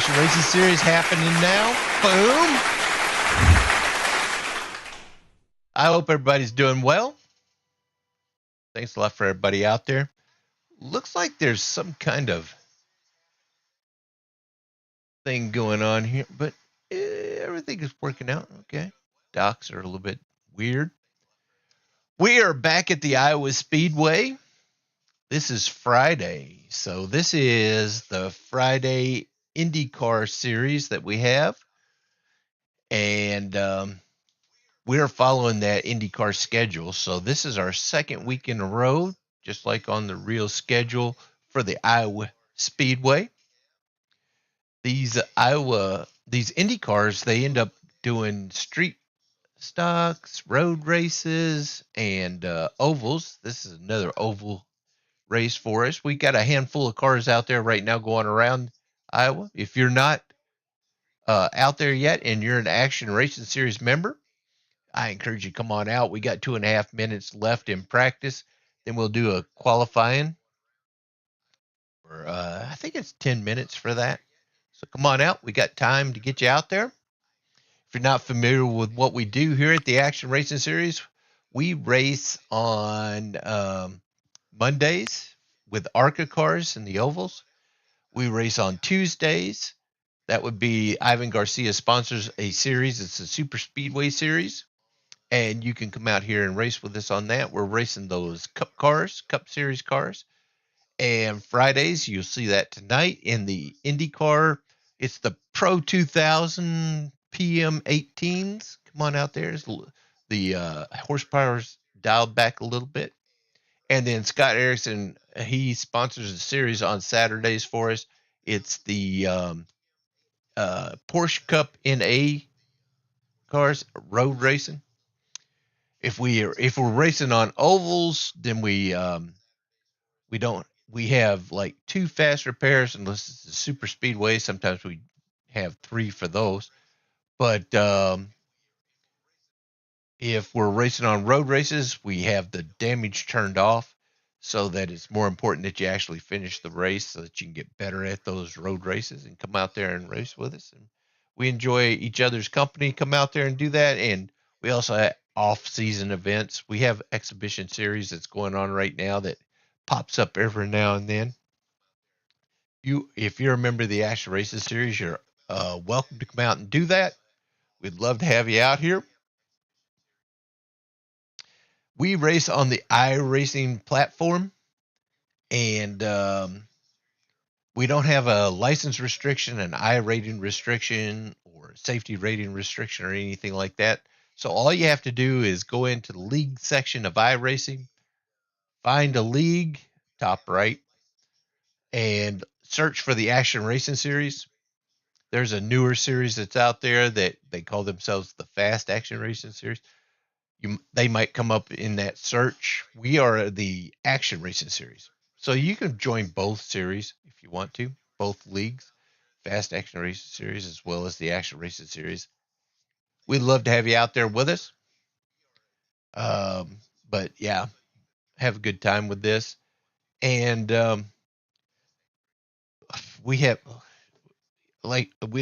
Action Racing Series happening now. Boom. I hope everybody's doing well. Thanks a lot for everybody out there. Looks like there's some kind of thing going on here, but everything is working out. Okay. Docs are a little bit weird. We are back at the Iowa Speedway. This is Friday. So this is the Friday IndyCar series that we have. And we are following that IndyCar schedule. So this is our second week in a row, just like on the real schedule for the Iowa Speedway. These IndyCars, they end up doing street stocks, road races, and ovals. This is another oval race for us. We got a handful of cars out there right now going around Iowa. If you're not out there yet and you're an Action Racing Series member, I encourage you to come on out. We got 2.5 minutes left in practice. Then we'll do a qualifying. Or I think it's 10 minutes for that. So come on out. We got time to get you out there. If you're not familiar with what we do here at the Action Racing Series, we race on Mondays with ARCA cars in the ovals. We race on Tuesdays. That would be Ivan Garcia sponsors a series. It's a super speedway series. And you can come out here and race with us on that. We're racing those Cup Series cars. And Fridays, you'll see that tonight in the IndyCar. It's the Pro 2000 PM18s. Come on out there. The horsepower's dialed back a little bit. And then Scott Erickson, he sponsors a series on Saturdays for us. It's the Porsche Cup NA cars, road racing. If we're racing on ovals, then we have like 2 fast repairs unless it's a super speedway. Sometimes we have 3 for those. But if we're racing on road races, we have the damage turned off so that it's more important that you actually finish the race so that you can get better at those road races and come out there and race with us. And we enjoy each other's company. Come out there and do that. And we also have off-season events. We have exhibition series that's going on right now that pops up every now and then. If you're a member of the Action Races series, you're welcome to come out and do that. We'd love to have you out here. We race on the iRacing platform, and we don't have a license restriction, an I rating restriction, or safety rating restriction, or anything like that. So all you have to do is go into the league section of iRacing, find a league, top right, and search for the Action Racing Series. There's a newer series that's out there that they call themselves the Fast Action Racing Series. They might come up in that search. We are the Action Racing Series. So you can join both series if you want to, both leagues, Fast Action Racing Series as well as the Action Racing Series. We'd love to have you out there with us. But yeah, have a good time with this. And we'd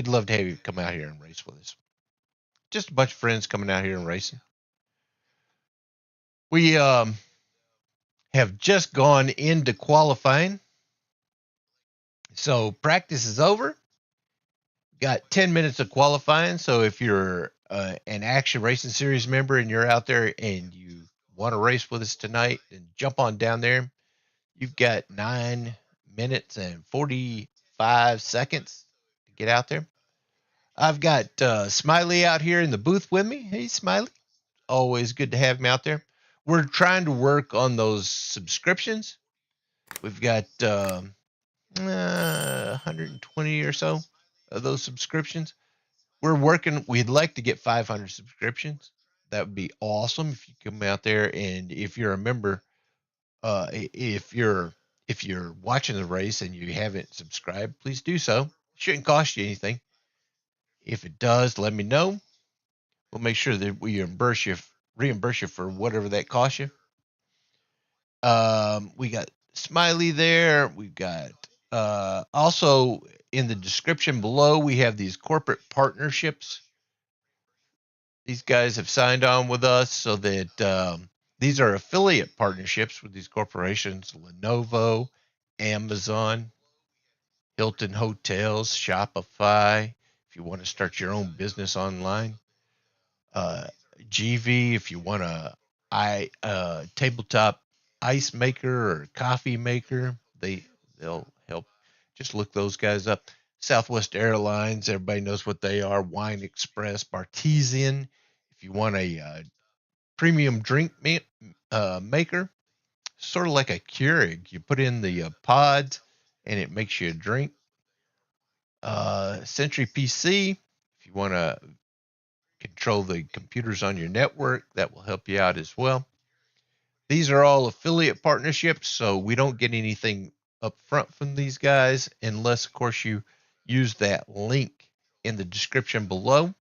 love to have you come out here and race with us. Just a bunch of friends coming out here and racing. We have just gone into qualifying. So practice is over. Got 10 minutes of qualifying. So if you're an Action Racing Series member and you're out there and you want to race with us tonight, then jump on down there. You've got 9 minutes and 45 seconds to get out there. I've got Smiley out here in the booth with me. Hey, Smiley. Always good to have him out there. We're trying to work on those subscriptions. We've got 120 or so of those subscriptions. We'd like to get 500 subscriptions. That would be awesome if you come out there, and if you're a member, if you're watching the race and you haven't subscribed, please do so. It shouldn't cost you anything. If it does, let me know. We'll make sure that we reimburse you for whatever that costs you. We got Smiley there. We've got also in the description below, we have these corporate partnerships. These guys have signed on with us so that these are affiliate partnerships with these corporations: Lenovo, Amazon, Hilton Hotels, Shopify, if you want to start your own business online, uh, GV, if you want a tabletop ice maker or coffee maker, they'll help. Just look those guys up. Southwest Airlines, everybody knows what they are. Wine Express, Bartesian, if you want a premium drink maker, sort of like a Keurig. You put in the pods and it makes you a drink. Century PC, if you want to control the computers on your network, that will help you out as well. These are all affiliate partnerships, so we don't get anything up front from these guys unless, of course, you use that link in the description below.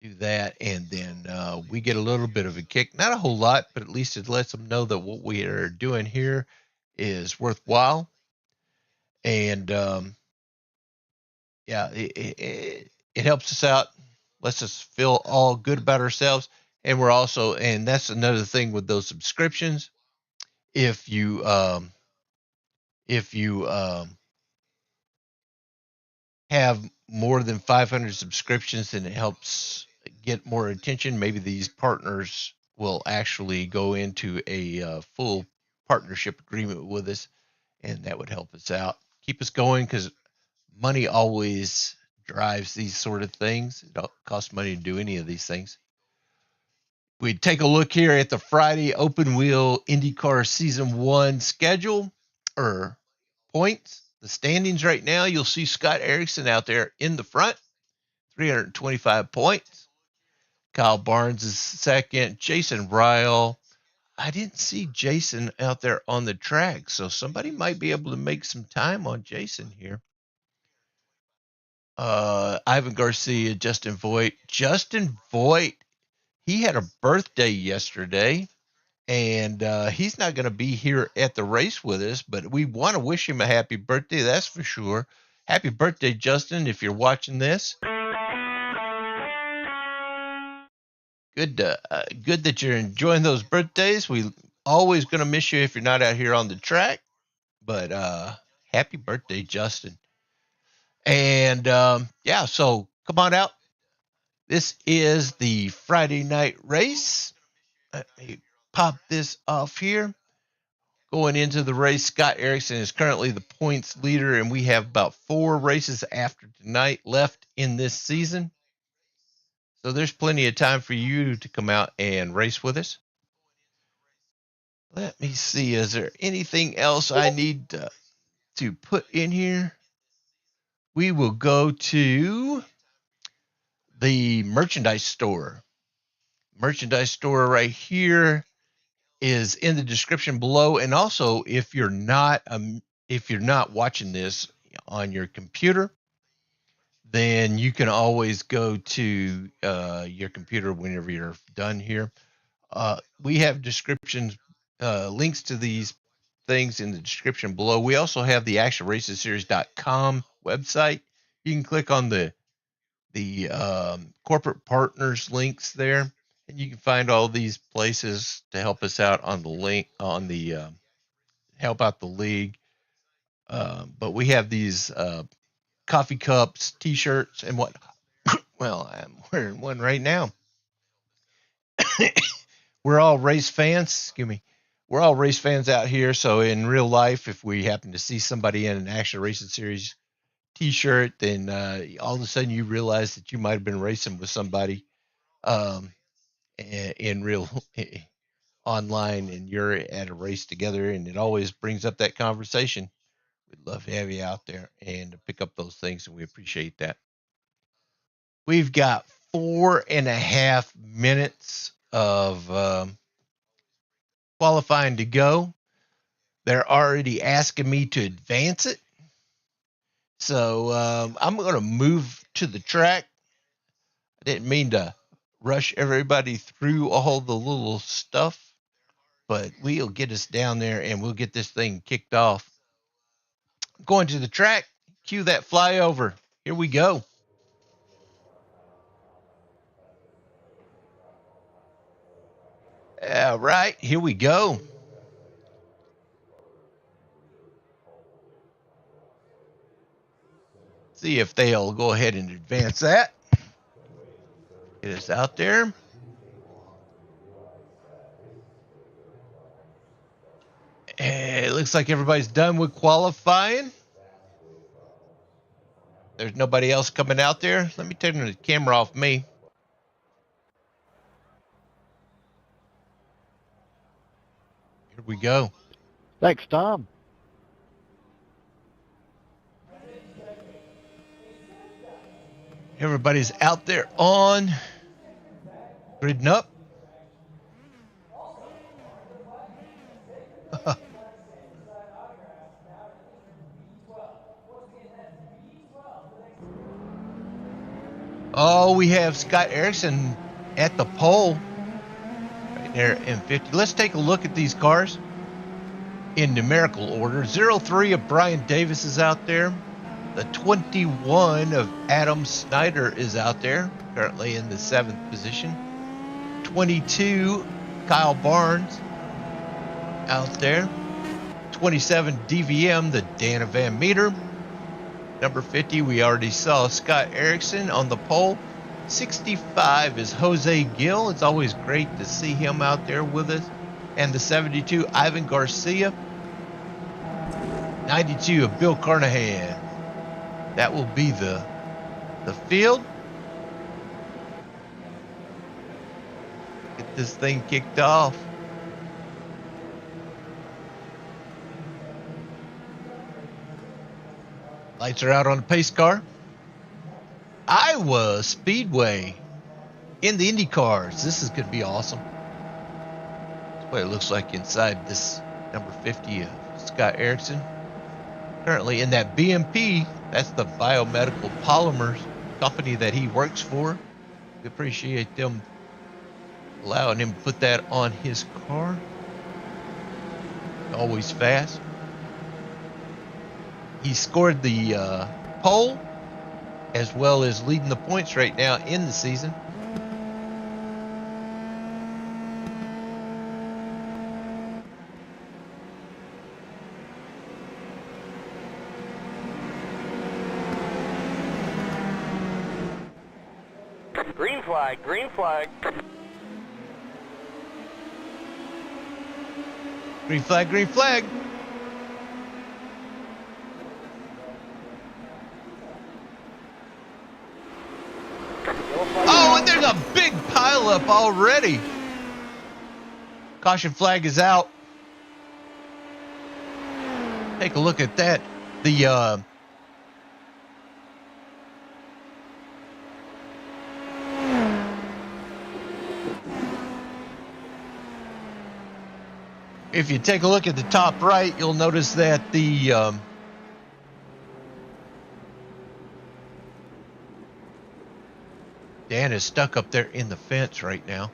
Do that, and then we get a little bit of a kick. Not a whole lot, but at least it lets them know that what we are doing here is worthwhile. And yeah, it helps us out, lets us feel all good about ourselves. And we're also, and that's another thing with those subscriptions. If you have more than 500 subscriptions, then it helps get more attention. Maybe these partners will actually go into a full partnership agreement with us, and that would help us out, keep us going, because money always drives these sort of things. It don't cost money to do any of these things. We take a look here at the Friday open wheel IndyCar season 1 schedule or points. The standings right now, you'll see Scott Erickson out there in the front, 325 points. Kyle Barnes is second. Jason Ryle. I didn't see Jason out there on the track, so somebody might be able to make some time on Jason here. Ivan Garcia, Justin Voigt. Justin Voigt, he had a birthday yesterday, and he's not going to be here at the race with us, but we want to wish him a happy birthday, that's for sure. Happy birthday, Justin, if you're watching this. Good that you're enjoying those birthdays. We always going to miss you if you're not out here on the track, but happy birthday, Justin. And yeah, so come on out. This is the Friday night race. Let me pop this off here. Going into the race, Scott Erickson is currently the points leader, and we have about 4 races after tonight left in this season. So there's plenty of time for you to come out and race with us. Let me see. Is there anything else I need to put in here? We will go to the merchandise store. Merchandise store right here is in the description below. And also, if you're not watching this on your computer, then you can always go to your computer whenever you're done here. We have descriptions, links to these things in the description below. We also have the actionracesseries.com website. You can click on the corporate partners links there, and you can find all these places to help us out on the link on the help out the league. But we have these coffee cups, t-shirts, and what. Well, I'm wearing one right now. We're all race fans. Excuse me. We're all race fans out here. So in real life, if we happen to see somebody in an Action Racing Series t-shirt, then all of a sudden you realize that you might have been racing with somebody in real online, and you're at a race together, and it always brings up that conversation. We'd love to have you out there and pick up those things, and we appreciate that. We've got 4.5 minutes of qualifying to go. They're already asking me to advance it. So I'm going to move to the track. I didn't mean to rush everybody through all the little stuff, but we'll get us down there and we'll get this thing kicked off. Going to the track. Cue that flyover. Here we go. All right, here we go. See if they'll go ahead and advance that. Get us out there. And it looks like everybody's done with qualifying. There's nobody else coming out there. Let me turn the camera off me. Here we go. Thanks, Tom. Everybody's out there on, gridding up. Oh, we have Scott Erickson at the pole right there in 50. Let's take a look at these cars in numerical order. 03 of Brian Davis is out there. The 21 of Adam Snyder is out there, currently in the 7th position. 22, Kyle Barnes out there. 27, DVM, the Dana Van Meter. Number 50, we already saw Scott Erickson on the pole. 65 is Jose Gill. It's always great to see him out there with us. And the 72, Ivan Garcia. 92 of Bill Carnahan. That will be the field. Get this thing kicked off. Lights are out on the pace car. Iowa Speedway in the IndyCars. This is going to be awesome. That's what it looks like inside this number 50 of Scott Erickson. Currently in that BMP, that's the biomedical polymers company that he works for. We appreciate them allowing him to put that on his car. Always fast. He scored the pole as well as leading the points right now in the season. Green flag, green flag. Green flag, green flag. Oh, and there's a big pileup already. Caution flag is out. Take a look at that. If you take a look at the top right, you'll notice that the Dan is stuck up there in the fence right now.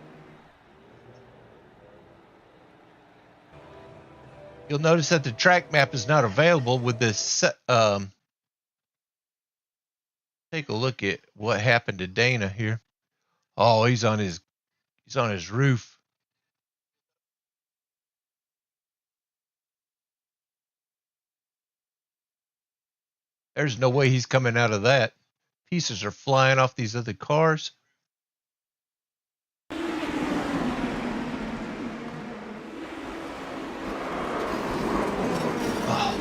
You'll notice that the track map is not available with this. Take a look at what happened to Dana here. Oh, he's on his roof. There's no way he's coming out of that. Pieces are flying off these other cars. Oh.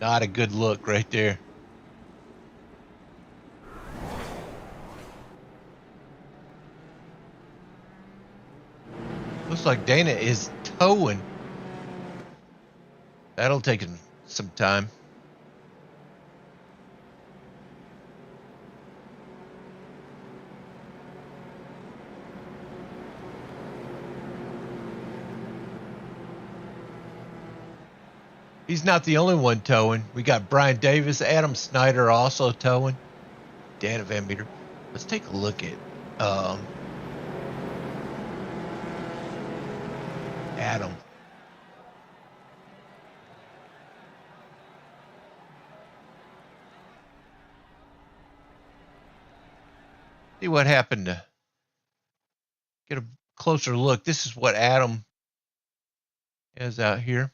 Not a good look right there. Looks like Dana is towing. That'll take him some time. He's not the only one towing. We got Brian Davis, Adam Snyder also towing. Dana Van Meter. Let's take a look at Adam. See what happened to get a closer look. This is what Adam has out here.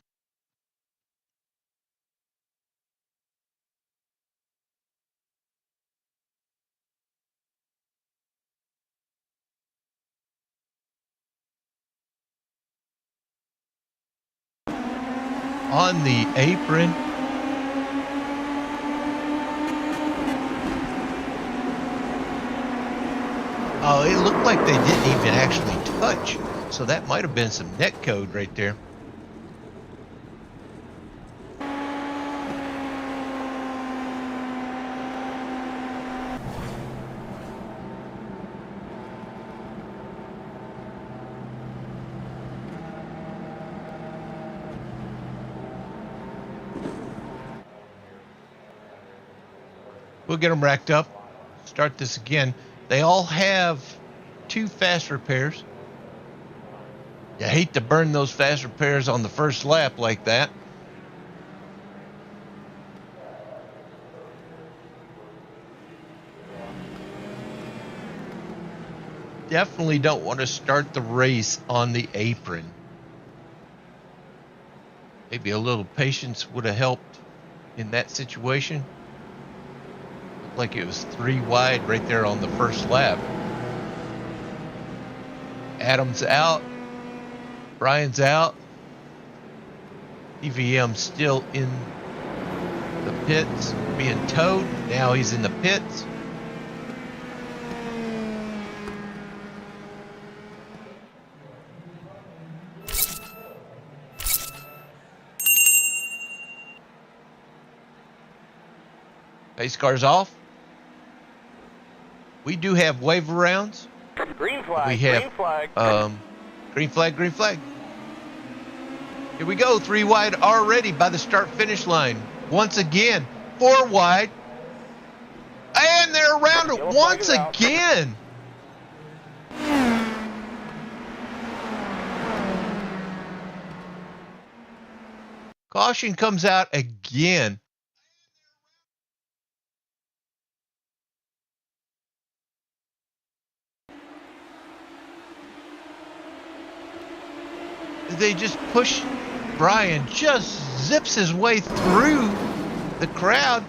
On the apron. Oh, it looked like they didn't even actually touch. So that might have been some net code right there. We'll get them racked up. Start this again. They all have 2 fast repairs. You hate to burn those fast repairs on the first lap like that. Definitely don't want to start the race on the apron. Maybe a little patience would have helped in that situation. Looked like it was 3 wide right there on the first lap. Adam's out. Brian's out. EVM still in the pits, being towed. Now he's in the pits. Pace car's off. We do have wave rounds. Green flag, We have green flag. green flag, green flag. Here we go, 3 wide already by the start-finish line. Once again, 4 wide. And they're around it once again. Caution comes out again. They just push. Brian just zips his way through the crowd.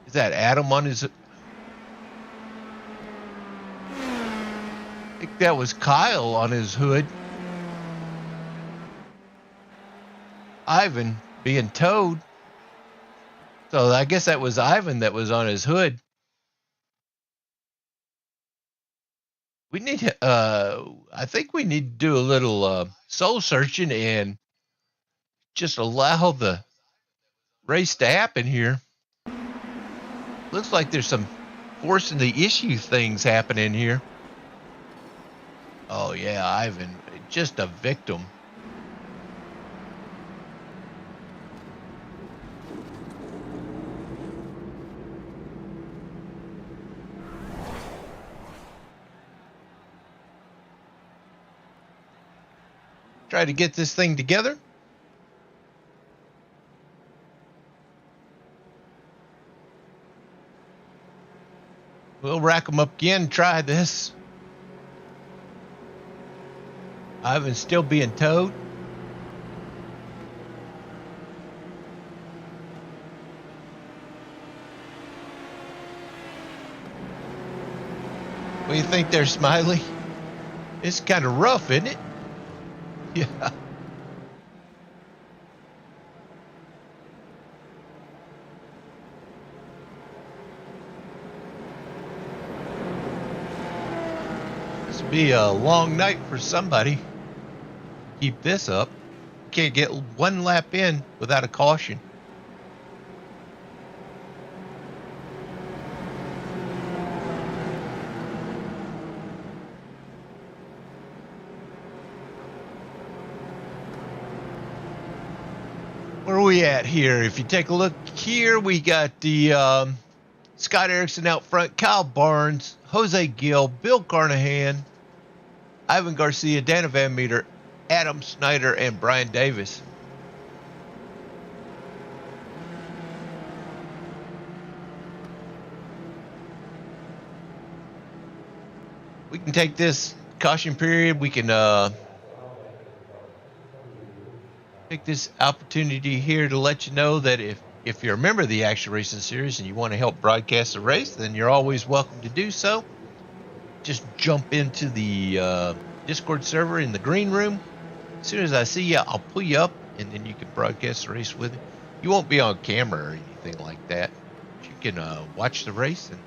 Is that Adam on his... I think that was Kyle on his hood. Ivan being towed. So I guess that was Ivan that was on his hood. We need to, I think we need to do a little soul searching and just allow the race to happen here. Looks like there's some forcing the issue things happening here. Oh yeah, Ivan, just a victim. Try to get this thing together. We'll rack them up again, try this. Ivan's still being towed. What do you think there, Smiley? It's kind of rough, isn't it? Yeah. This will be a long night for somebody. Keep this up. Can't get 1 lap in without a caution. Where are we at here? If you take a look here, we got the Scott Erickson out front, Kyle Barnes, Jose Gill, Bill Carnahan, Ivan Garcia, Dana Van Meter, Adam Snyder, and Brian Davis. we can take this caution period. We can take this opportunity here to let you know that if you're a member of the Action Racing Series and you want to help broadcast the race, then you're always welcome to do so. Just jump into the Discord server in the green room. As soon as I see you, I'll pull you up, and then you can broadcast the race with me. You won't be on camera or anything like that. But you can watch the race and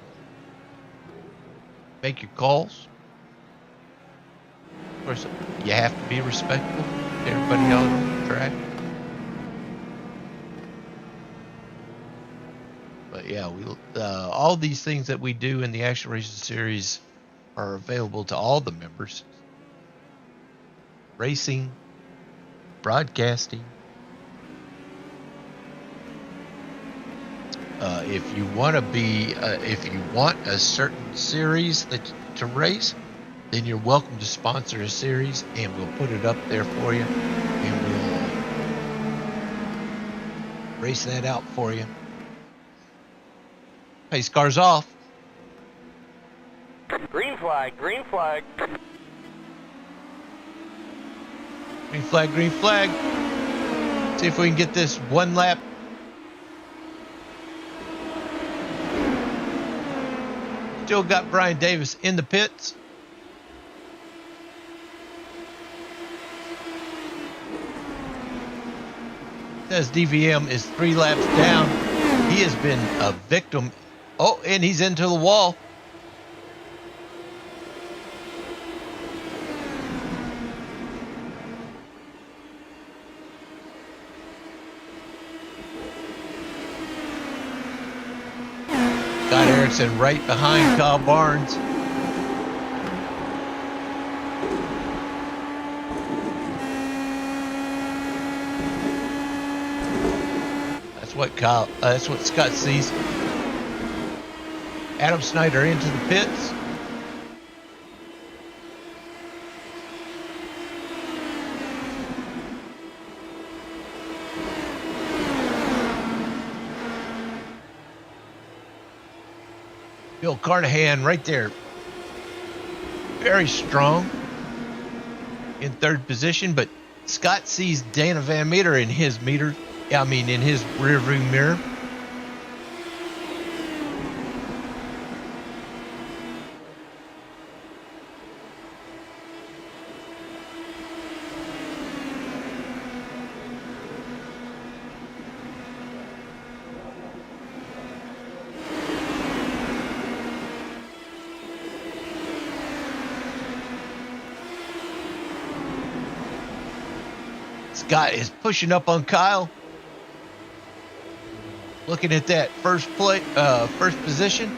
make your calls. Of course, you have to be respectful to everybody else on the track. But yeah, all these things that we do in the Action Racing Series are available to all the members. Racing, broadcasting. If you want a certain series to race, then you're welcome to sponsor a series, and we'll put it up there for you, and we'll race that out for you. Pace car's off. Green flag, green flag. Green flag, green flag. See if we can get this one lap. Still got Brian Davis in the pits. Says DVM is 3 laps down. He has been a victim. Oh, and he's into the wall. Scott Erickson right behind Kyle Barnes. That's what Scott sees. Adam Snyder into the pits. Bill Carnahan right there. Very strong in third position, but Scott sees Dana Van Meter in his meter. In his rear view mirror. Scott is pushing up on Kyle. Looking at that first position.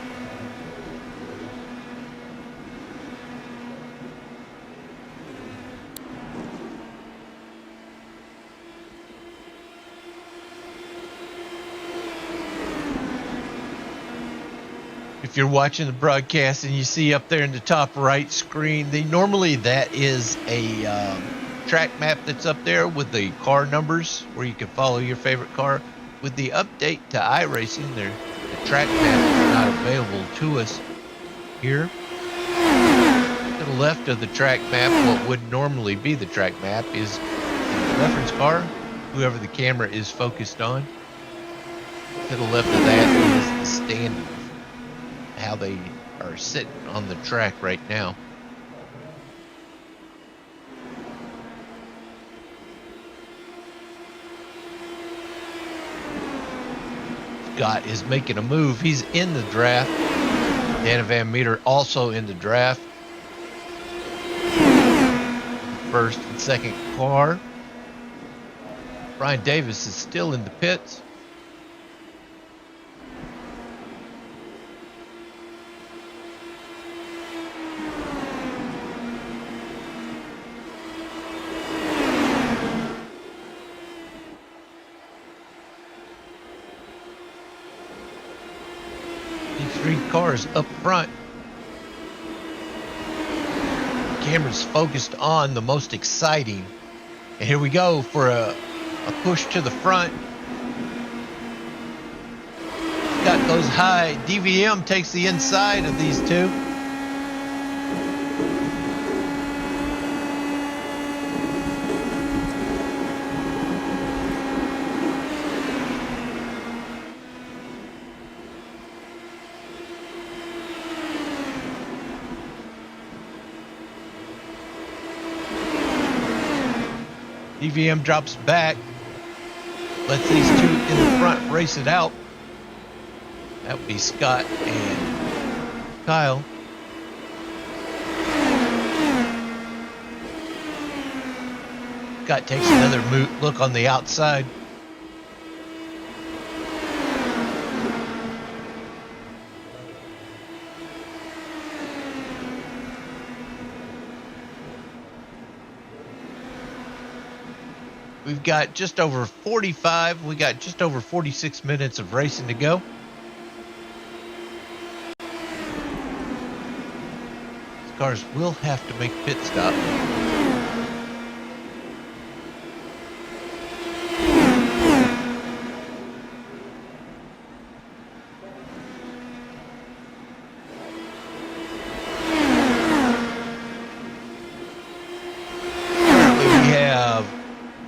If you're watching the broadcast and you see up there in the top right screen, normally that is a track map that's up there with the car numbers where you can follow your favorite car. With the update to iRacing, the track map is not available to us here. To the left of the track map, what would normally be the track map is the reference car, whoever the camera is focused on. To the left of that is the standings, how they are sitting on the track right now. Scott is making a move. He's in the draft. Dana Van Meter also in the draft. First and second car. Brian Davis is still in the pits. Three cars up front. Camera's focused on the most exciting. And here we go for a push to the front. Got those high. DVM takes the inside of these two. DVM drops back. Lets these two in the front race it out. That would be Scott and Kyle. Scott takes another look on the outside. We've got just over 46 minutes of racing to go. These cars will have to make a pit stop.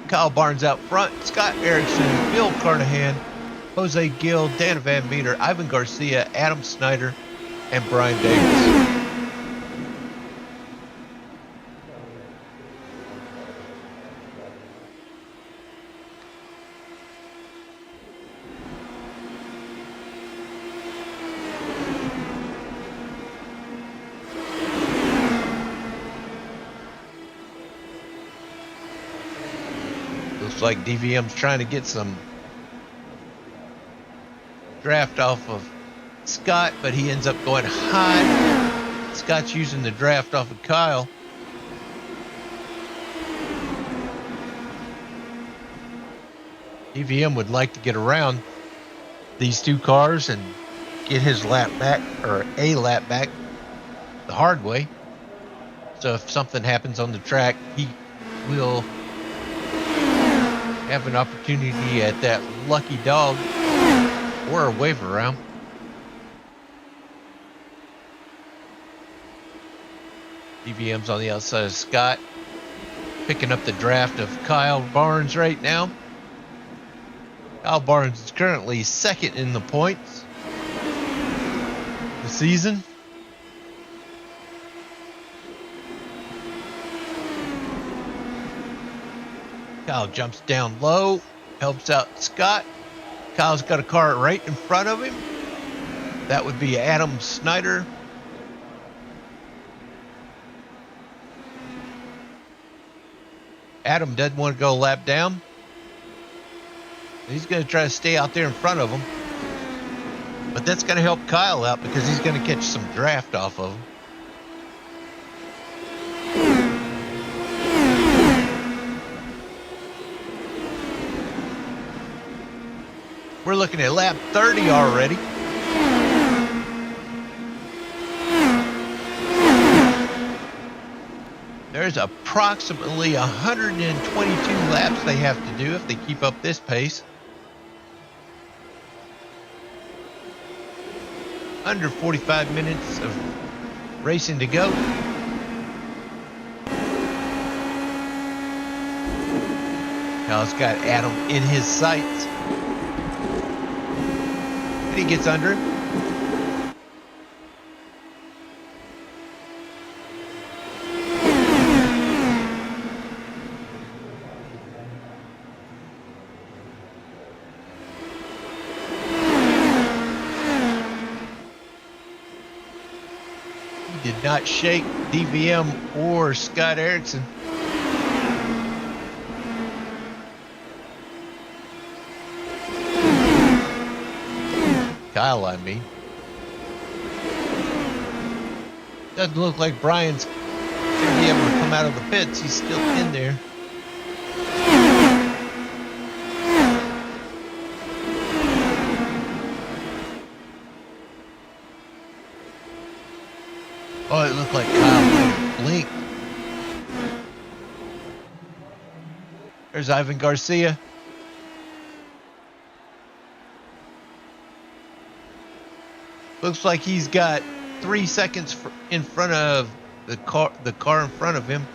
Kyle Barnes out front, Scott Erickson, Bill Carnahan, Jose Gill, Dan Van Meter, Ivan Garcia, Adam Snyder, and Brian Davis. Looks like DVM's trying to get some draft off of Scott, but he ends up going high. Scott's using the draft off of Kyle. DVM would like to get around these two cars and get his lap back, or a lap back, the hard way. So if something happens on the track, he will have an opportunity at that lucky dog or a wave around. DVM's on the outside of Scott, picking up the draft of Kyle Barnes right now. Kyle Barnes is currently second in the points this season. Kyle jumps down low, helps out Scott. Kyle's got a car right in front of him. That would be Adam Snyder. Adam doesn't want to go a lap down. He's going to try to stay out there in front of him. But that's going to help Kyle out because he's going to catch some draft off of him. We're looking at lap 30 already. There's approximately 122 laps they have to do if they keep up this pace. Under 45 minutes of racing to go. Kyle's got Adam in his sights. And he gets under him. He did not shake DVM or Scott Erickson. Kyle, I mean. Doesn't look like Brian's going to be able to come out of the pits. He's still in there. Oh, it looked like Kyle blinked. There's Ivan Garcia. Looks like he's got 3 seconds in front of the car in front of him.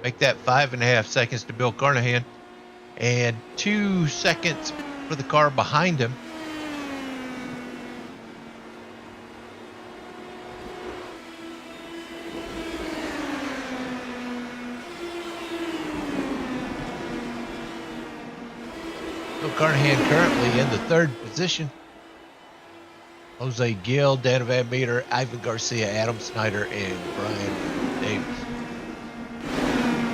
Make that 5.5 seconds to Bill Carnahan. And 2 seconds for the car behind him. Carnahan currently in the third position. Jose Gill, Dan Van Meter, Ivan Garcia, Adam Snyder, and Brian Davis.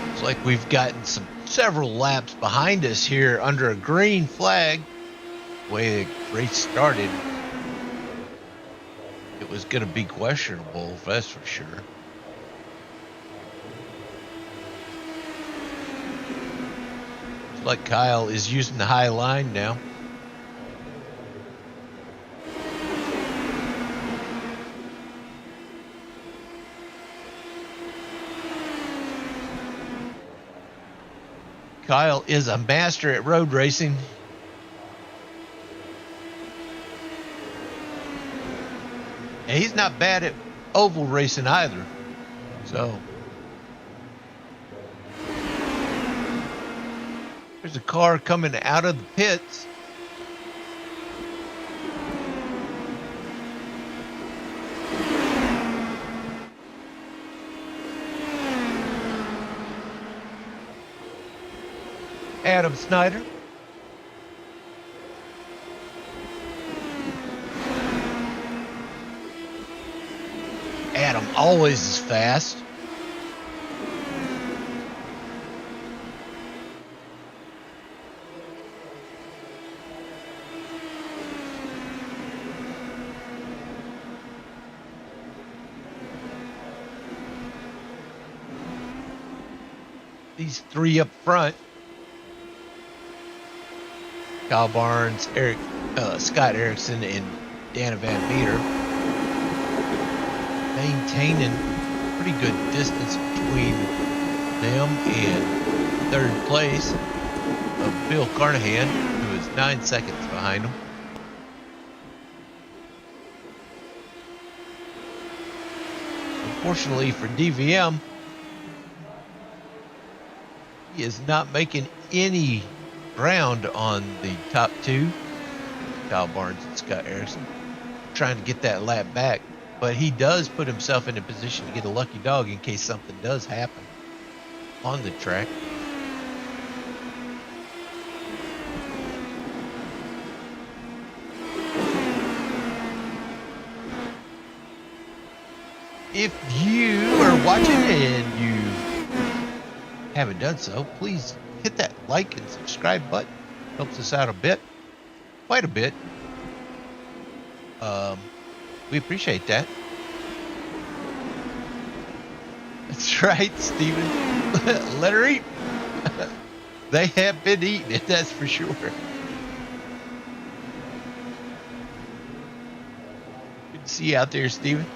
Looks like we've gotten several laps behind us here under a green flag. The way the race started, it was going to be questionable, that's for sure. Looks like Kyle is using the high line now. Kyle is a master at road racing. And he's not bad at oval racing either. So there's a car coming out of the pits. Adam Snyder. Adam always is fast. These three up front, Kyle Barnes, Scott Erickson, and Dana Van Meter, maintaining pretty good distance between them and third place of Bill Carnahan, who is 9 seconds behind him. Unfortunately for DVM, he is not making any ground on the top two, Kyle Barnes and Scott Erickson, trying to get that lap back. But he does put himself in a position to get a lucky dog in case something does happen on the track. If you are watching and you haven't done so, please hit that like and subscribe button. Helps us out a bit, quite a bit. We appreciate that. That's right, Steven. Let her eat. They have been eating it, that's for sure. Good to see you out there, Steven.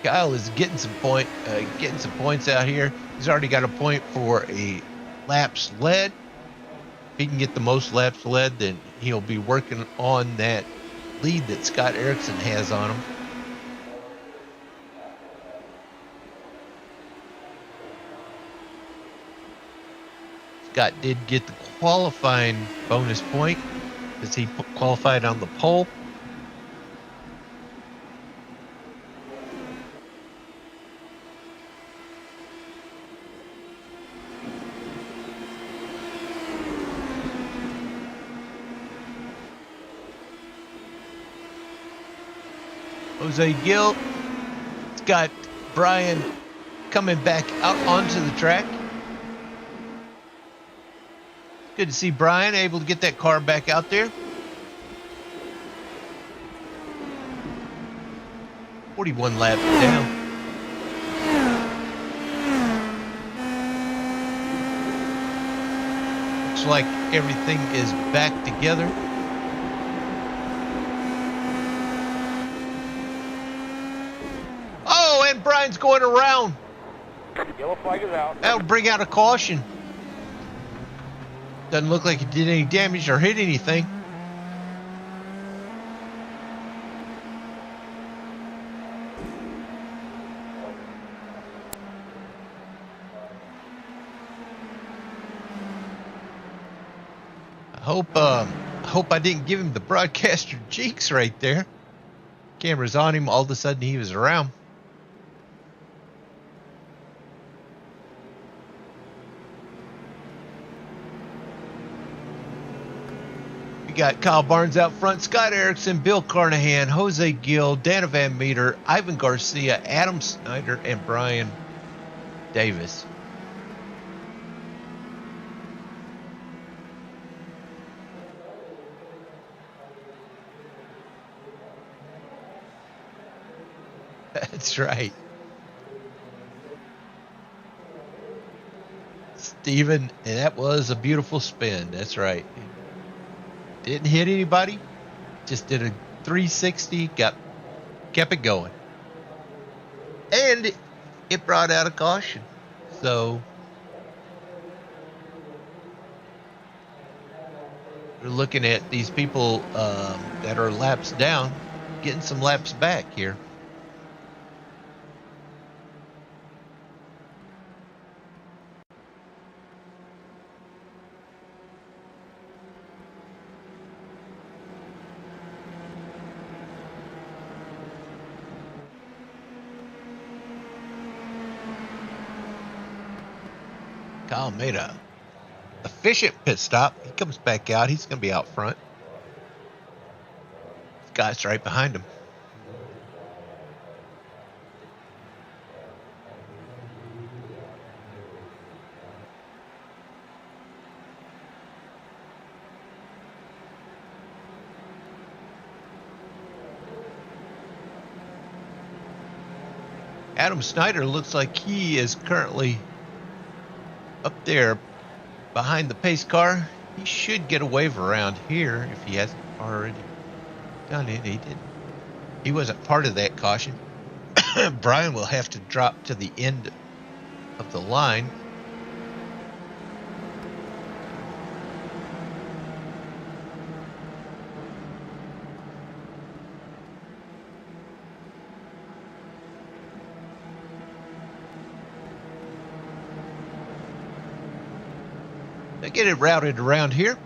Kyle is getting some points out here. He's already got a point for a laps led. If he can get the most laps led, then he'll be working on that lead that Scott Erickson has on him. Scott did get the qualifying bonus point because he qualified on the pole. Jose Gill. It's got Brian coming back out onto the track. Good to see Brian able to get that car back out there. 41 laps down. Looks like everything is back together. Oh, and Brian's going around. Yellow flag is out. That'll bring out a caution. Doesn't look like it did any damage or hit anything. hope I didn't give him the broadcaster cheeks right there. Camera's on him. All of a sudden, he was around. We got Kyle Barnes out front, Scott Erickson, Bill Carnahan, Jose Gill, Dana Van Meter, Ivan Garcia, Adam Snyder, and Brian Davis. That's right. Steven, and that was a beautiful spin. That's right. Didn't hit anybody. Just did a 360, kept it going. And it brought out a caution. So we're looking at these people that are laps down, getting some laps back here. Kyle made a efficient pit stop. He comes back out. He's going to be out front. Scott's right behind him. Adam Snyder looks like he is currently up there behind the pace car. He should get a wave around here if he hasn't already done it. He didn't. He wasn't part of that caution. Brian will have to drop to the end of the line. They get it routed around here.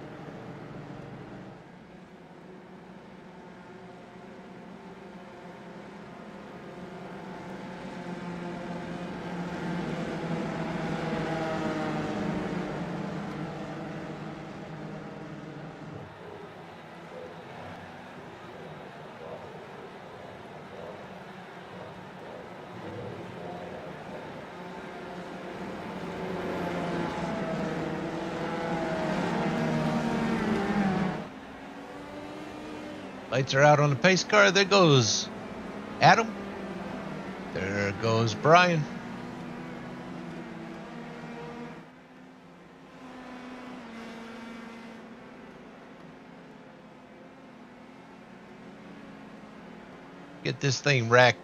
Lights are out on the pace car. There goes Adam. There goes Brian. Get this thing racked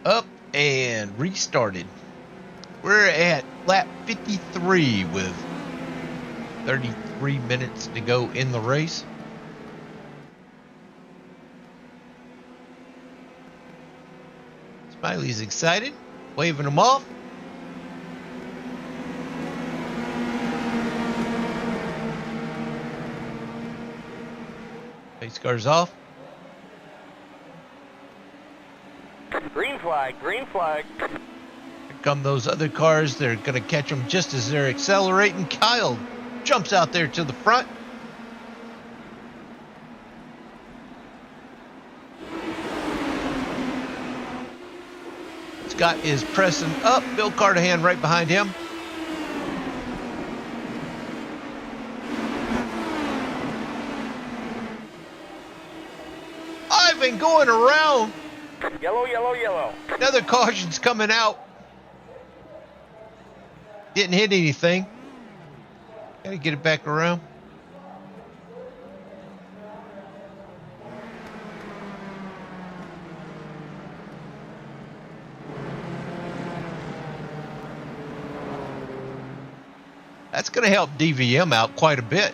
up and restarted. We're at lap 53 with 33 minutes to go in the race. Smiley's excited, waving them off. Pace car's off. Green flag, green flag. Here come those other cars. They're going to catch them just as they're accelerating. Kyle jumps out there to the front. Scott is pressing up. Bill Carnahan right behind him. Ivan going around. Yellow, yellow, yellow. Another caution's coming out. Didn't hit anything. Gotta get it back around. That's going to help DVM out quite a bit.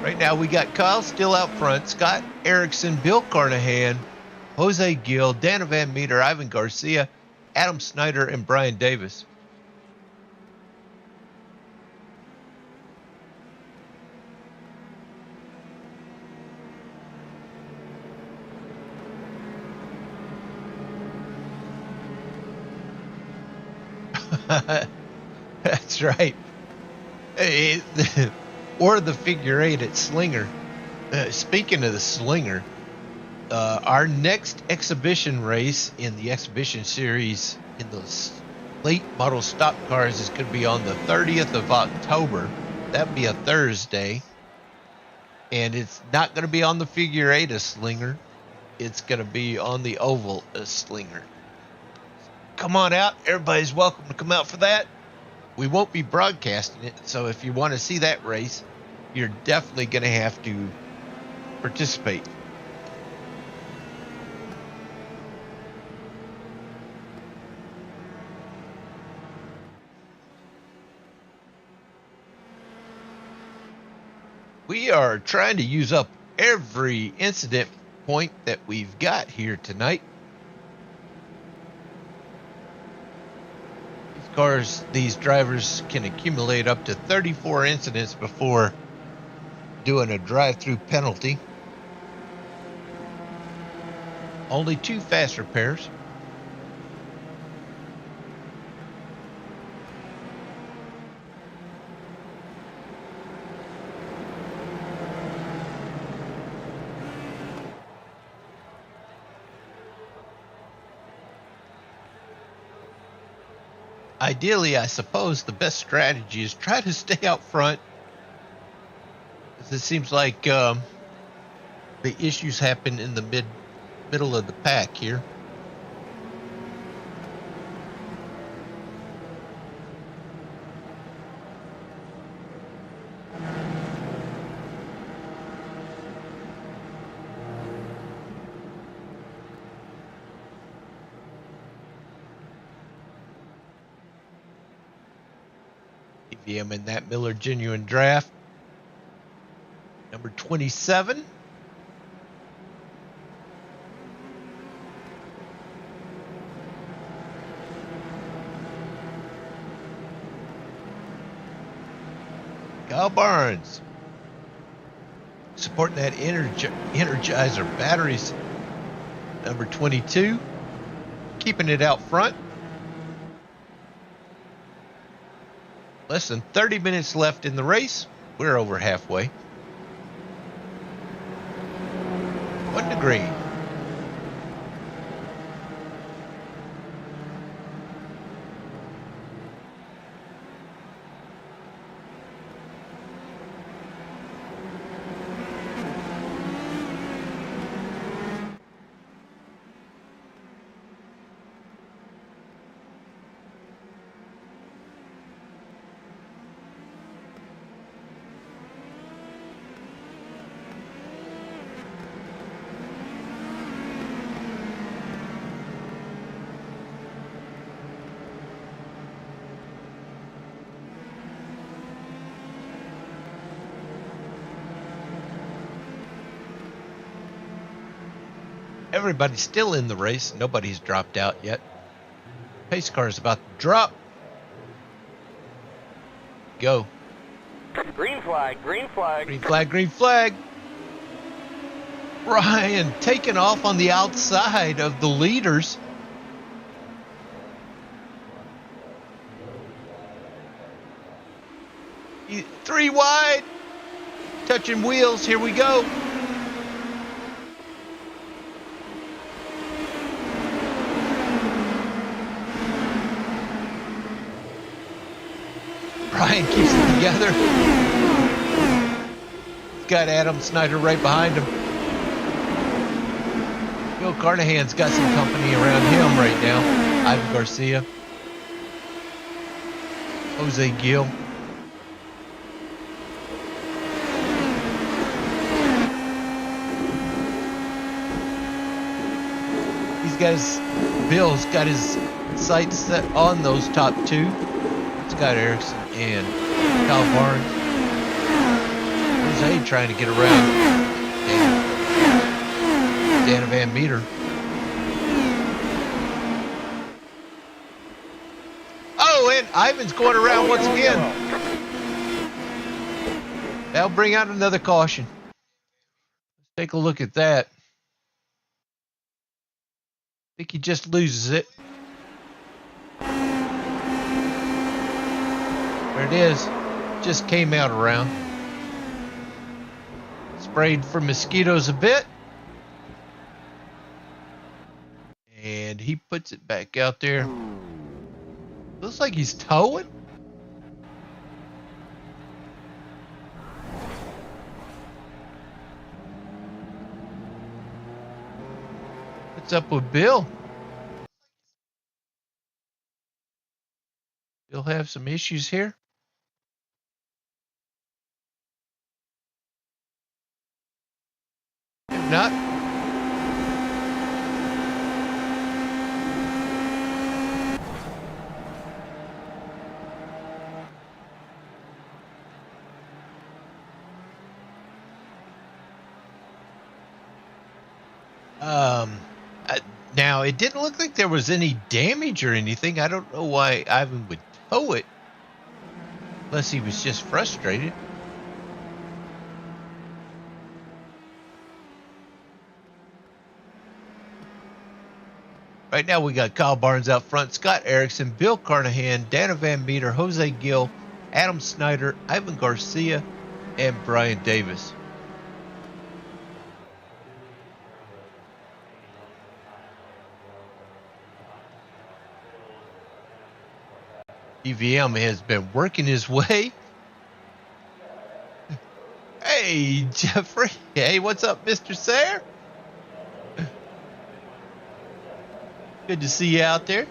Right now we got Kyle still out front, Scott Erickson, Bill Carnahan, Jose Gill, Dana Van Meter, Ivan Garcia, Adam Snyder and Brian Davis. That's right. Or the figure eight at Slinger. Speaking of the Slinger, our next exhibition race in the exhibition series in the late model stock cars is going to be on the 30th of October. That'd be a Thursday. And it's not going to be on the figure eight as Slinger. It's going to be on the oval as Slinger. Come on out. Everybody's welcome to come out for that. We won't be broadcasting it, so if you want to see that race, you're definitely going to have to participate. We are trying to use up every incident point that we've got here tonight. These cars, these drivers can accumulate up to 34 incidents before doing a drive-through penalty. Only 2 fast repairs. Ideally, I suppose the best strategy is try to stay out front. It seems like the issues happen in the middle of the pack here. EVM in that Miller Genuine Draft. Number 27. Kyle Barnes. Supporting that Energizer batteries. Number 22. Keeping it out front. Less than 30 minutes left in the race. We're over halfway. One to green. Everybody's still in the race. Nobody's dropped out yet. Pace car is about to drop. Go. Green flag, green flag. Green flag, green flag. Ryan taking off on the outside of the leaders. Three wide. Touching wheels. Here we go. Ryan keeps it together. He's got Adam Snyder right behind him. Bill Carnahan's got some company around him right now. Ivan Garcia. Jose Gil. Bill's got his sights set on those top two. Scott Erickson and Kyle Barnes. Jose trying to get around Dana Van Meter. Ivan's going around once again. That'll bring out another caution. Let's take a look at that. I think he just loses it. There it is. Just came out around. Sprayed for mosquitoes a bit. And he puts it back out there. Looks like he's towing. What's up with Bill? Bill have some issues here? If not, now it didn't look like there was any damage or anything. I don't know why Ivan would tow it, unless he was just frustrated. Right now we got Kyle Barnes out front, Scott Erickson, Bill Carnahan, Dana Van Meter, Jose Gill, Adam Snyder, Ivan Garcia, and Brian Davis. EVM has been working his way. Hey, Jeffrey. Hey, what's up, Mr. Sayre? Good to see you out there.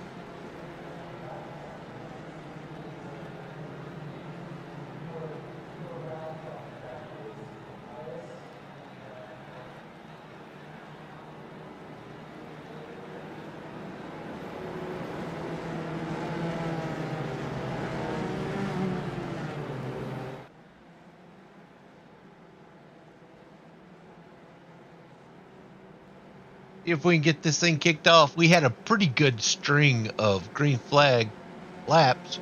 If we can get this thing kicked off. We had a pretty good string of green flag laps.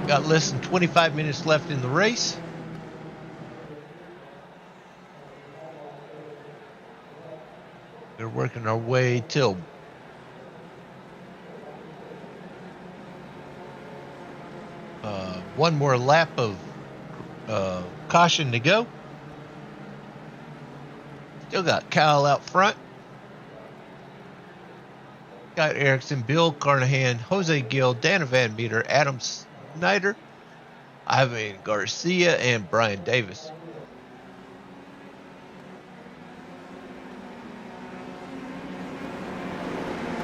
Got less than 25 minutes left in the race. We're working our way till one more lap of caution to go. Still got Kyle out front. Got Erickson, Bill Carnahan, Jose Gill, Dana Van Meter, Adam Snyder, Ivan Garcia, and Brian Davis.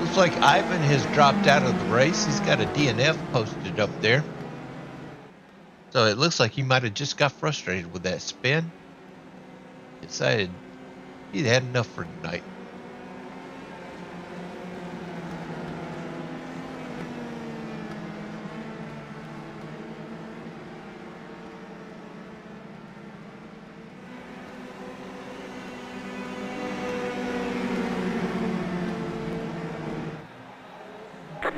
Looks like Ivan has dropped out of the race. He's got a DNF posted up there. So it looks like he might have just got frustrated with that spin. Decided he'd had enough for tonight.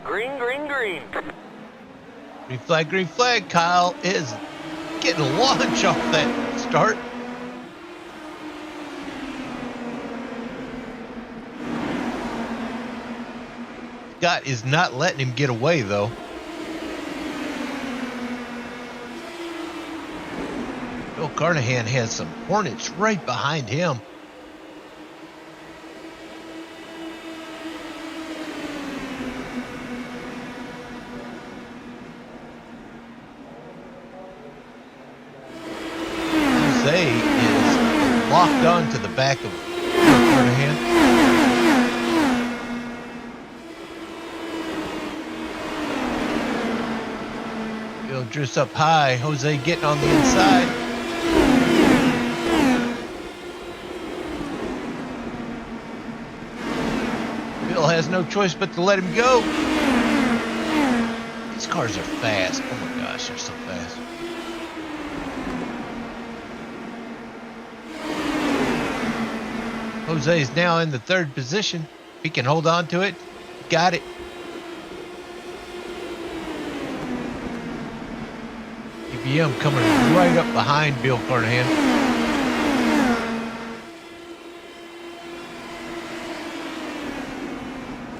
Green, green, green. Green flag, green flag. Kyle is getting a launch off that start. Scott is not letting him get away, though. Bill Carnahan has some Hornets right behind him. Jose is locked on to the back of Bill Carnahan. Bill drifts up high. Jose getting on the inside. Bill has no choice but to let him go. cars are fast. Oh my gosh, they're so fast. Jose is now in the third position. He can hold on to it. Got it. EBM coming right up behind Bill Carnahan.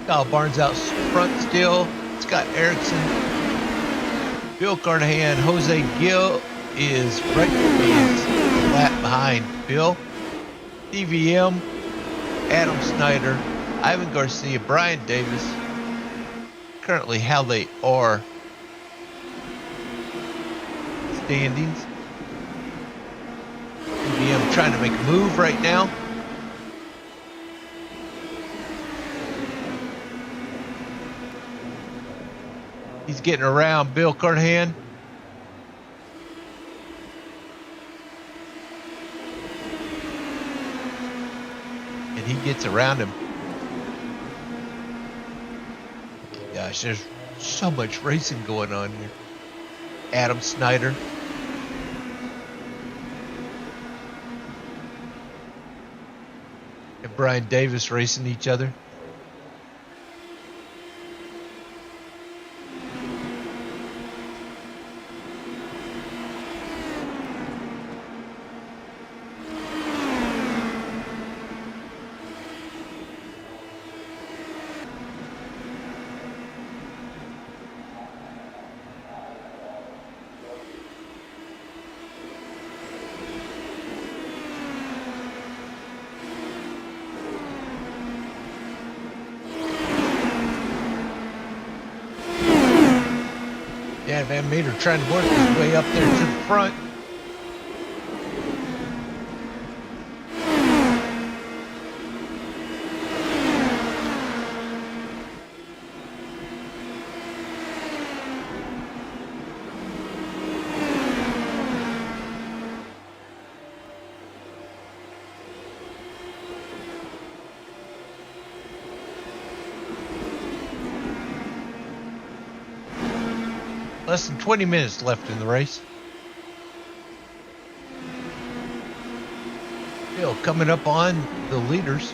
Kyle Barnes out front still. Scott Erickson. Bill Carnahan. Jose Gill is right flat behind Bill. DVM. Adam Snyder. Ivan Garcia. Brian Davis. Currently how they are standings. DVM trying to make a move right now. He's getting around Bill Carnahan. And he gets around him. Gosh, there's so much racing going on here. Adam Snyder. And Brian Davis racing each other. Yeah, Van Meter trying to work his way up there to the front. Less than 20 minutes left in the race. Bill coming up on the leaders.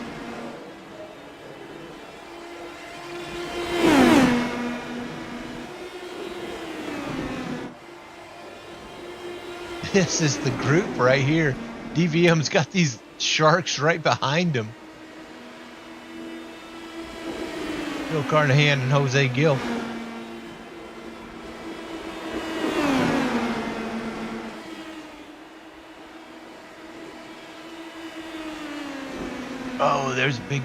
This is the group right here. DVM's got these sharks right behind him. Bill Carnahan and Jose Gill. Oh, there's a big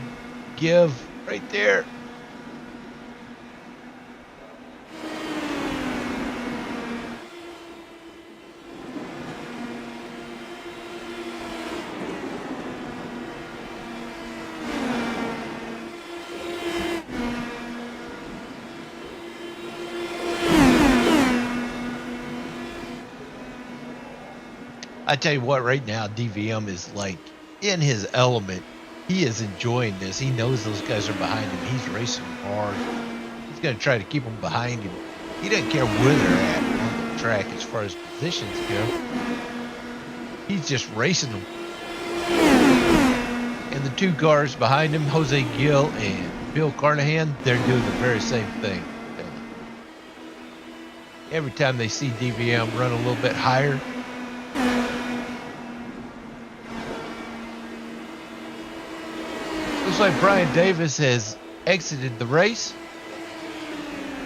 give right there. I tell you what, right now, DVM is like in his element. He is enjoying this. He knows those guys are behind him. He's racing hard. He's going to try to keep them behind him. He doesn't care where they're at on the track as far as positions go. He's just racing them. And the two cars behind him, Jose Gill and Bill Carnahan, they're doing the very same thing. Every time they see DVM run a little bit higher, looks like Brian Davis has exited the race.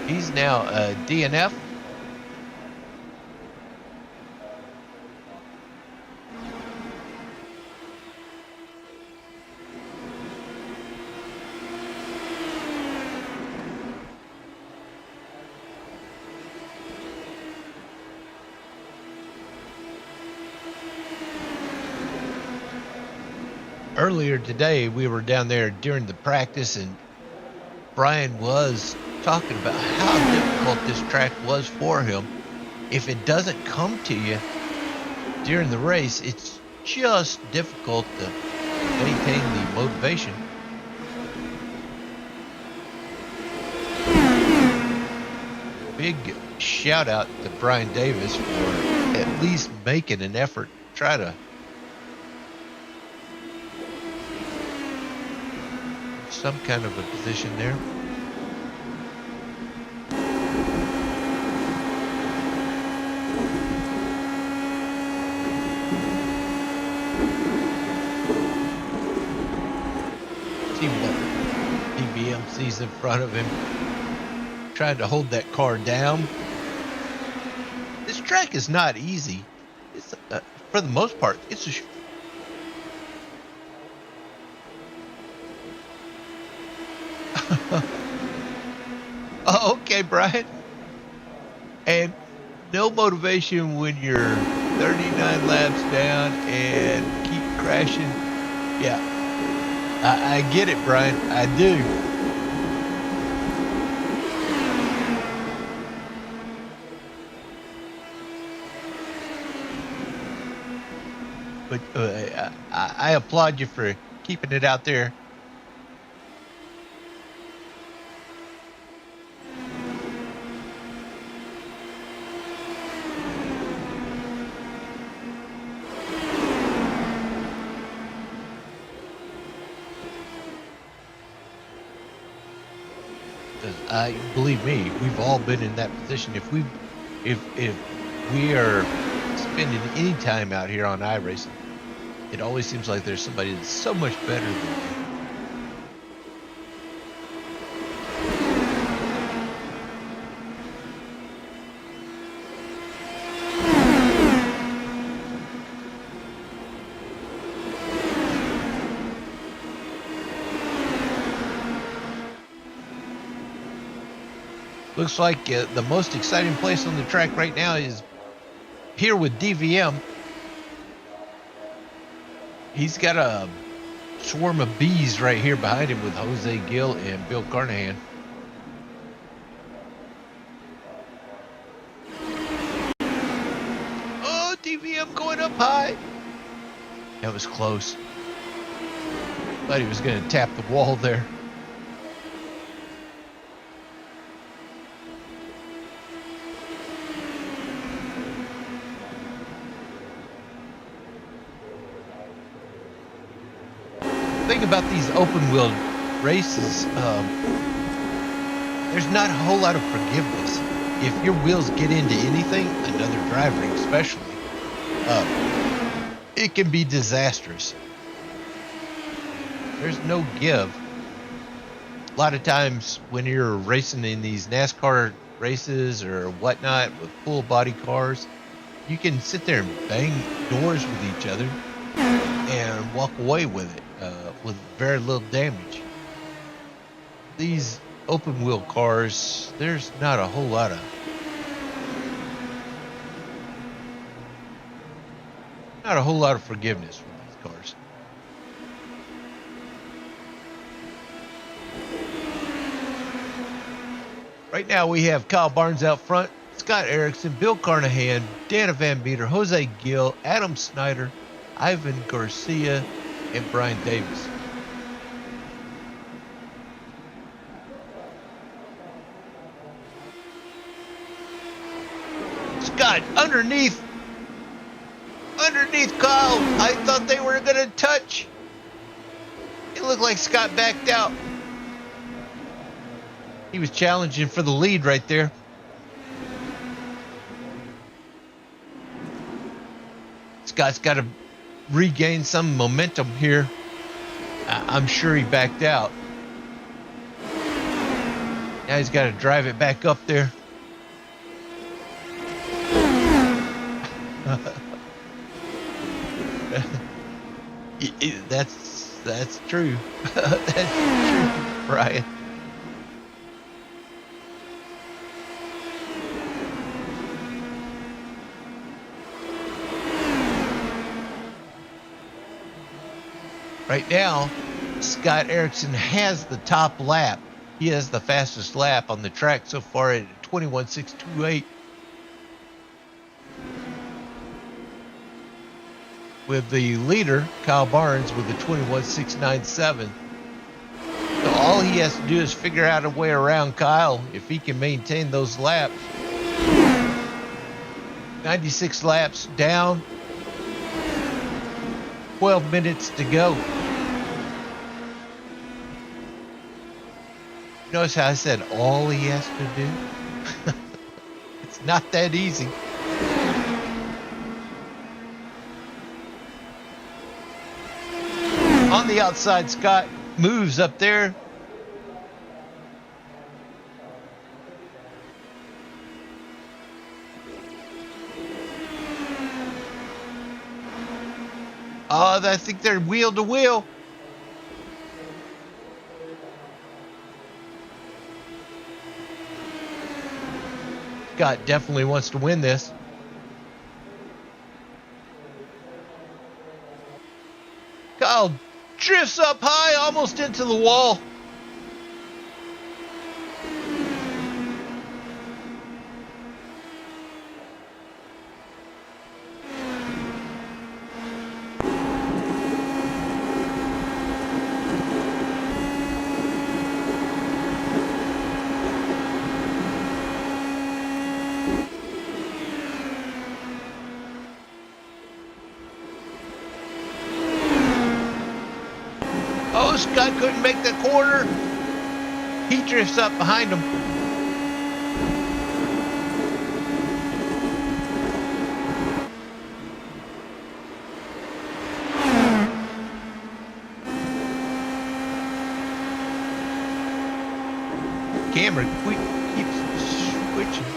He's now a DNF. Earlier today, we were down there during the practice, and Brian was talking about how difficult this track was for him. If it doesn't come to you during the race, it's just difficult to maintain the motivation. big shout out to Brian Davis for at least making an effort to try to some kind of a position there. See what DBM sees in front of him, trying to hold that car down. This track is not easy. It's for the most part, it's a oh, okay, Brian. And no motivation when you're 39 laps down and keep crashing. Yeah, I get it, Brian. I do. But I applaud you for keeping it out there. Believe me, we've all been in that position. If we are spending any time out here on iRacing, it always seems like there's somebody that's so much better than you. Looks like the most exciting place on the track right now is here with DVM. He's got a swarm of bees right here behind him with Jose Gill and Bill Carnahan. Oh, DVM going up high. That was close. Thought he was going to tap the wall there. Thing about these open wheel races, there's not a whole lot of forgiveness. If your wheels get into anything, another driver especially, it can be disastrous. There's no give. A lot of times when you're racing in these NASCAR races or whatnot with full body cars, you can sit there and bang doors with each other and walk away with it. With very little damage. These open wheel cars, there's not a whole lot of forgiveness with these cars. Right now we have Kyle Barnes out front, Scott Erickson, Bill Carnahan, Dana Van Meter, Jose Gill, Adam Snyder, Ivan Garcia, and Brian Davis. Scott underneath Kyle. I thought they were going to touch. It looked like Scott backed out. He was challenging for the lead right there. Scott's got to regain some momentum here. I'm sure he backed out. Now he's got to drive it back up there. That's true. That's true, Brian. Right now, Scott Erickson has the top lap. He has the fastest lap on the track so far at 21.628. With the leader, Kyle Barnes, with a 21.697. all he has to do is figure out a way around Kyle if he can maintain those laps. 96 laps down, 12 minutes to go. Notice how I said all he has to do? It's not that easy. On the outside, Scott moves up there. I think they're wheel to wheel. Scott definitely wants to win this. Kyle drifts up high, almost into the wall. Oh, Scott couldn't make the corner. He drifts up behind him. Camera keeps switching.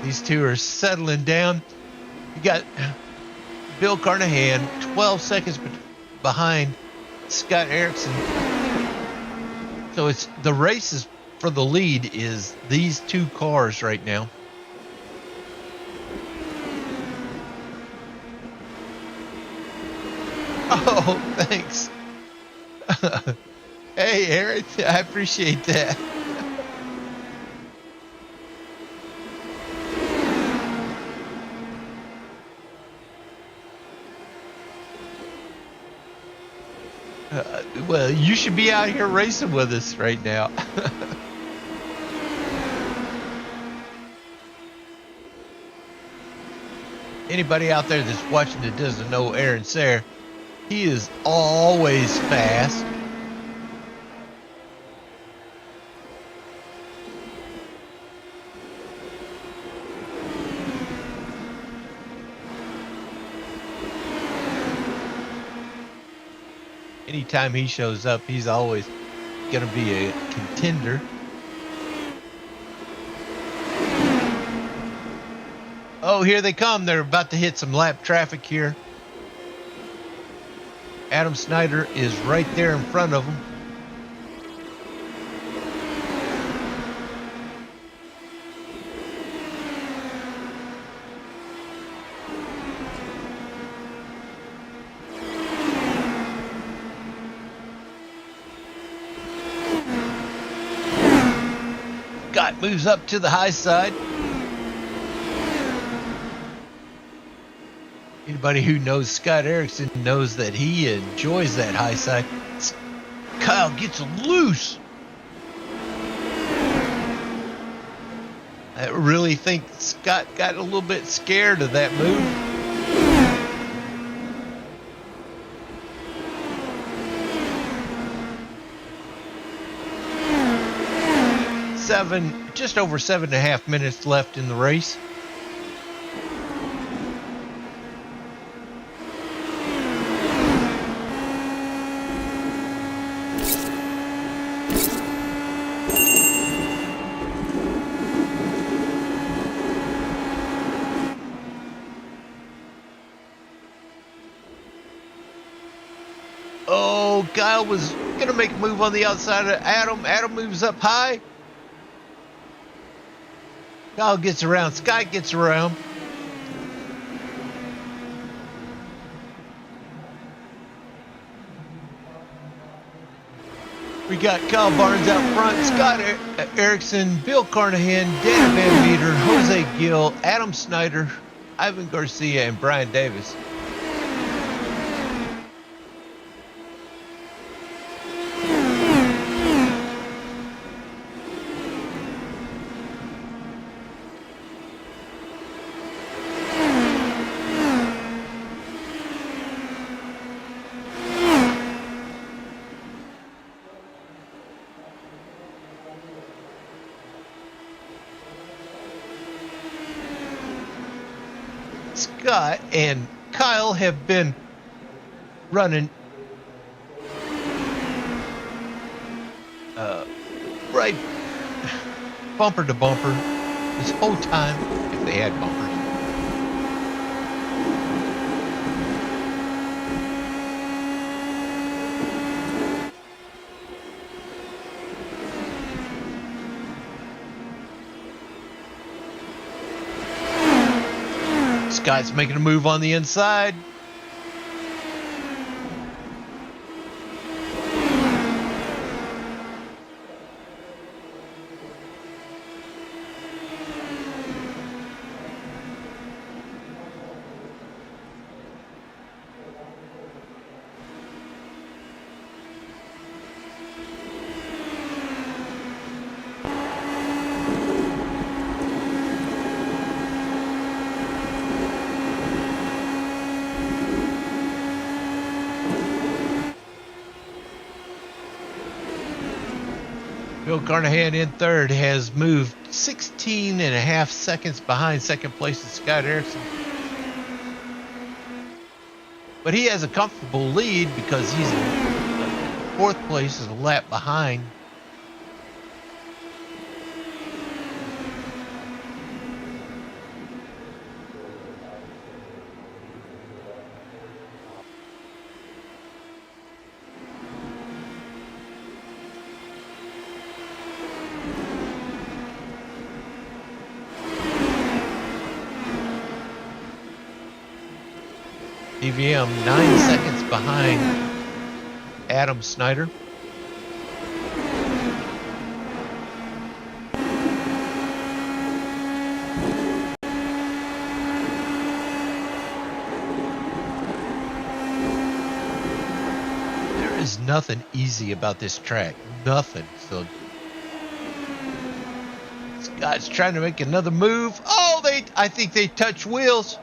These two are settling down. You got Bill Carnahan 12 seconds behind Scott Erickson. So it's the races for the lead is these two cars right now. Oh, thanks. Hey, Eric, I appreciate that. Well, you should be out here racing with us right now. Anybody out there that's watching that doesn't know Aaron Sayre, he is always fast. Anytime he shows up, he's always going to be a contender. Oh, here they come. They're about to hit some lap traffic here. Adam Snyder is right there in front of them. Scott moves up to the high side. Anybody who knows Scott Erickson knows that he enjoys that high side. Kyle gets loose. I really think Scott got a little bit scared of that move. Just over 7.5 minutes left in the race. Oh, Kyle was going to make a move on the outside of Adam. Adam moves up high. Kyle gets around. Scott gets around. We got Kyle Barnes out front, Scott Erickson, Bill Carnahan, Dana Van Meter, Jose Gill, Adam Snyder, Ivan Garcia, and Brian Davis. Scott and Kyle have been running right bumper to bumper this whole time, if they had bumpers. Scott's making a move on the inside. Bill Carnahan in third has moved 16 and a half seconds behind second place is Scott Erickson. But he has a comfortable lead because he's fourth place is a lap behind. DVM 9 seconds behind Adam Snyder. There is nothing easy about this track. Nothing. So Scott's trying to make another move. Oh, I think they touch wheels.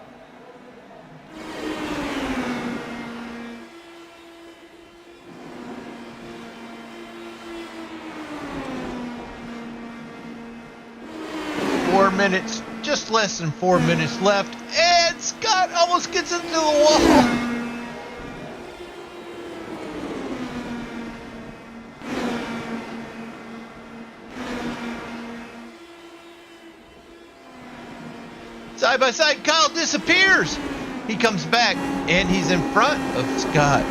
Minutes, just less than 4 minutes left, and Scott almost gets into the wall. Side by side, Kyle disappears. He comes back, and he's in front of Scott.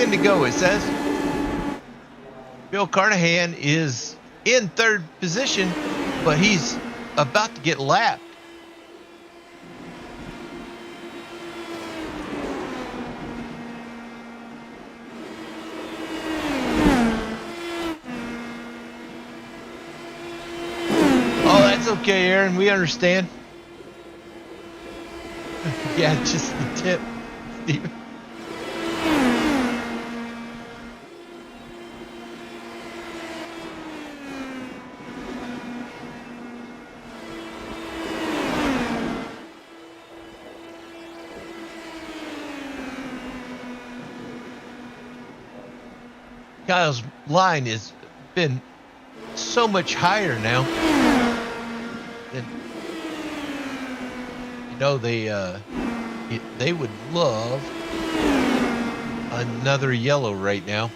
In to go, it says. Bill Carnahan is in third position, but he's about to get lapped. Oh, that's okay, Aaron. We understand. Yeah, just the tip, Steven. Kyle's line has been so much higher now. And, you know, they would love another yellow right now.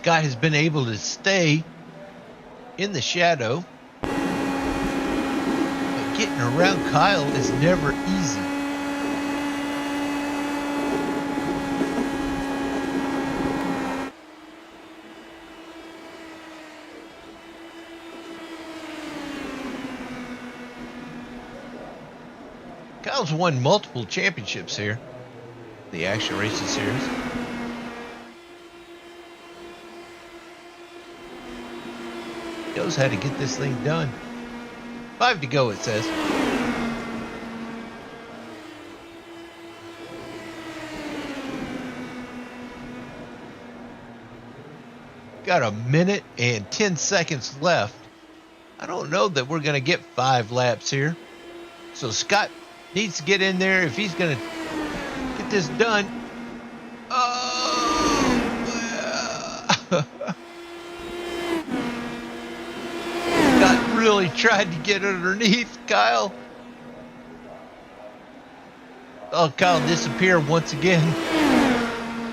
Scott has been able to stay in the shadow. But getting around Kyle is never easy. Kyle's won multiple championships here, the Action Racing Series. Knows how to get this thing done. 5 to go, it says. Got a minute and 10 seconds left. I don't know that we're going to get 5 laps here. So Scott needs to get in there if he's going to get this done. Oh, Scott really tried to get underneath Kyle. Oh, Kyle disappeared once again.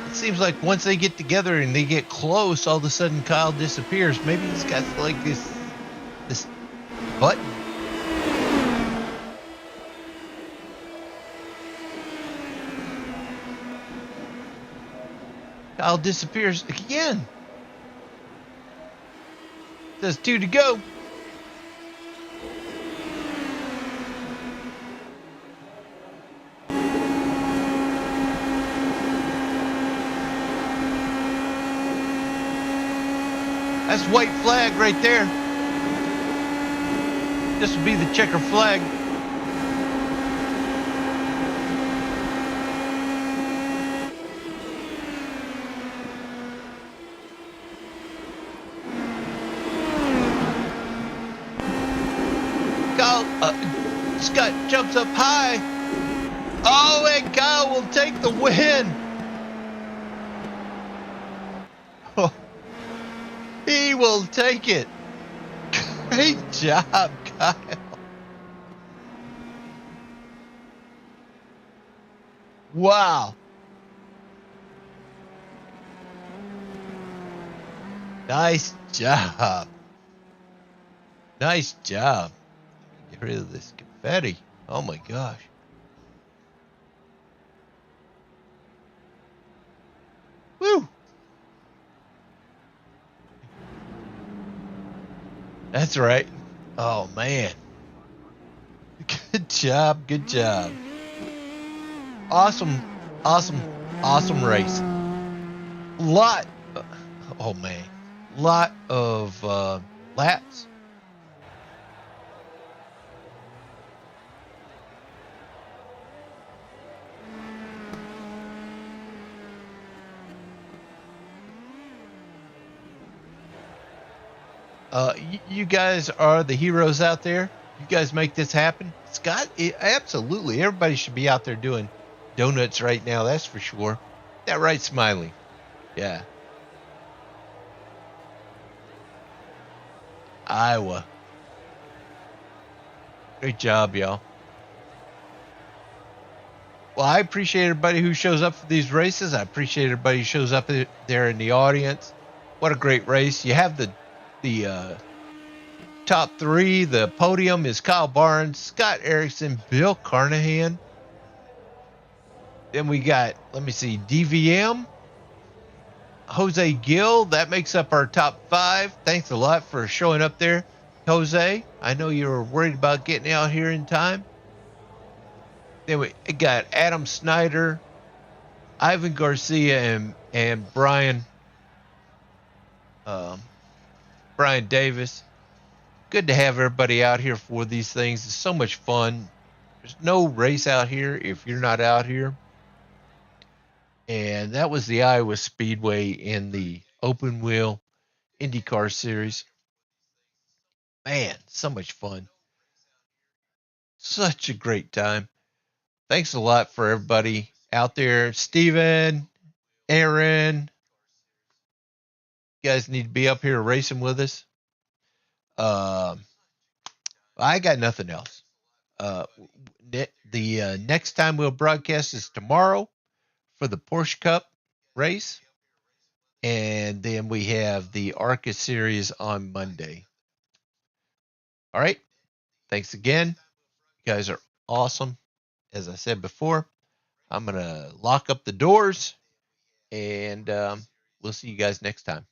It seems like once they get together and they get close, all of a sudden Kyle disappears. Maybe he's got like this button. Kyle disappears again. Says 2 to go. That's white flag right there. This will be the checker flag. Scott jumps up high. Oh, and Kyle will take the win. Oh, he will take it. Great job, Kyle. Wow. Nice job. Nice job. Get rid of this confetti. Oh my gosh. Woo. That's right. Oh man. Good job. Good job. Awesome race. Lot. Oh man. Lot of laps. You guys are the heroes out there. You guys make this happen. Scott, absolutely. Everybody should be out there doing donuts right now. That's for sure. That right, Smiley? Yeah. Iowa. Great job, y'all. Well, I appreciate everybody who shows up for these races. I appreciate everybody who shows up there in the audience. What a great race. You have the top 3. The podium is Kyle Barnes, Scott Erickson, Bill Carnahan. Then we got, let me see, DVM, Jose Gill. That makes up our top 5. Thanks a lot for showing up there, Jose. I know you were worried about getting out here in time. Then we got Adam Snyder, Ivan Garcia, and Brian Davis. Good to have everybody out here for these things. It's so much fun. There's no race out here if you're not out here. And that was the Iowa Speedway in the open wheel IndyCar series. Man, so much fun. Such a great time. Thanks a lot for everybody out there. Steven, Aaron, you guys need to be up here racing with us. I got nothing else. The next time we'll broadcast is tomorrow for the Porsche Cup race. And then we have the ARCA series on Monday. All right. Thanks again. You guys are awesome. As I said before, I'm going to lock up the doors and we'll see you guys next time.